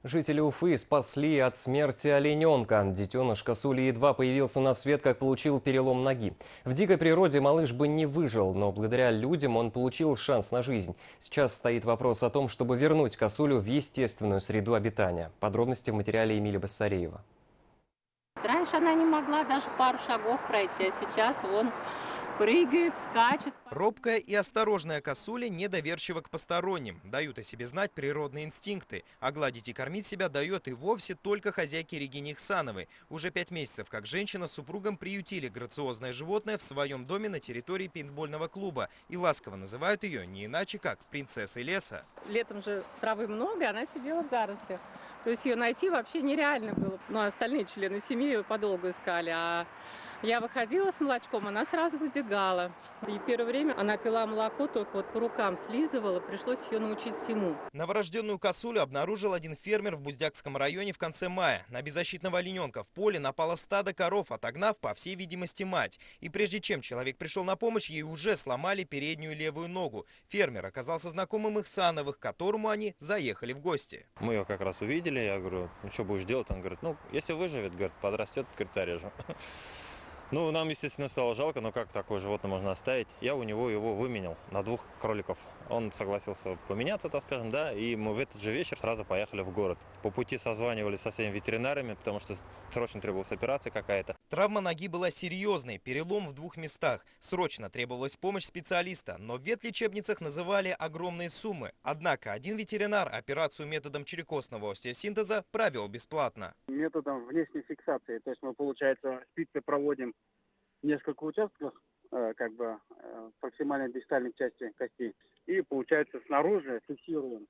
Жители Уфы спасли от смерти олененка. Детеныш косули едва появился на свет, как получил перелом ноги. В дикой природе малыш бы не выжил, но благодаря людям он получил шанс на жизнь. Сейчас стоит вопрос о том, чтобы вернуть косулю в естественную среду обитания. Подробности в материале Эмили Бассареева. Раньше она не могла даже пару шагов пройти, а сейчас вон прыгает, скачет. Робкая и осторожная косуля недоверчива к посторонним. Дают о себе знать природные инстинкты. А гладить и кормить себя дает и вовсе только хозяйке Регине Ихсановой. Уже 5 месяцев, как женщина с супругом приютили грациозное животное в своем доме на территории пейнтбольного клуба. И ласково называют ее не иначе, как принцессой леса. Летом же травы много, и она сидела в зарослях. То есть ее найти вообще нереально было. Ну, а остальные члены семьи ее подолгу искали. А я выходила с молочком, она сразу выбегала. И первое время она пила молоко, только вот по рукам слизывала, пришлось ее научить всему. Новорожденную косулю обнаружил один фермер в Буздякском районе в конце мая. На беззащитного олененка в поле напало стадо коров, отогнав, по всей видимости, мать. И прежде чем человек пришел на помощь, ей уже сломали переднюю левую ногу. Фермер оказался знакомым Ихсановых, к которому они заехали в гости. Мы ее как раз увидели, я говорю, ну что будешь делать? Он говорит, ну если выживет, говорит, подрастет, говорит, зарежу. Ну, нам, естественно, стало жалко, но как такое животное можно оставить? Я у него его выменял на 2 кроликов. Он согласился поменяться, так скажем, да, и мы в этот же вечер сразу поехали в город. По пути созванивались со всеми ветеринарами, потому что срочно требовалась операция какая-то. Травма ноги была серьезной, перелом в 2 местах. Срочно требовалась помощь специалиста, но в ветлечебницах называли огромные суммы. Однако один ветеринар операцию методом черекостного остеосинтеза провел бесплатно. Методом внешней фиксации, то есть мы, получается, спицы проводим несколько участков, проксимальной дистальной части кости, и, получается, снаружи фиксируем.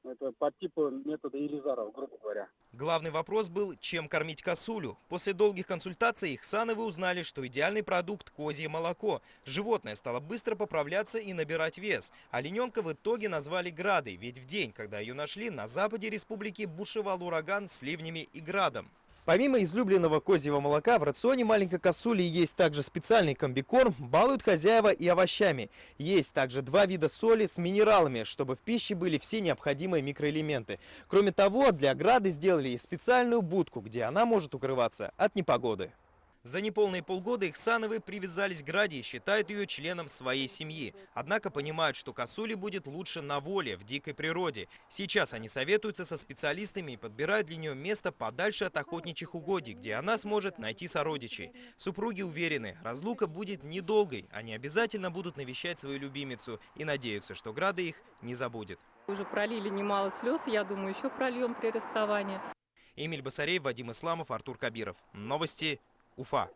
Это по типу метода Елизарова, грубо говоря. Главный вопрос был, чем кормить косулю. После долгих консультаций Ихсановы узнали, что идеальный продукт – козье молоко. Животное стало быстро поправляться и набирать вес. Олененка в итоге назвали Градой, ведь в день, когда ее нашли, на западе республики бушевал ураган с ливнями и градом. Помимо излюбленного козьего молока, в рационе маленькой косули есть также специальный комбикорм, балуют хозяева и овощами. Есть также 2 вида соли с минералами, чтобы в пище были все необходимые микроэлементы. Кроме того, для Грады сделали и специальную будку, где она может укрываться от непогоды. За неполные полгода Ихсановы привязались к Граде и считают ее членом своей семьи. Однако понимают, что косуле будет лучше на воле, в дикой природе. Сейчас они советуются со специалистами и подбирают для нее место подальше от охотничьих угодий, где она сможет найти сородичей. Супруги уверены, разлука будет недолгой. Они обязательно будут навещать свою любимицу и надеются, что Града их не забудет. Уже пролили немало слез, я думаю, еще прольем при расставании. Эмиль Бассареев, Вадим Исламов, Артур Кабиров. Новости Уфа.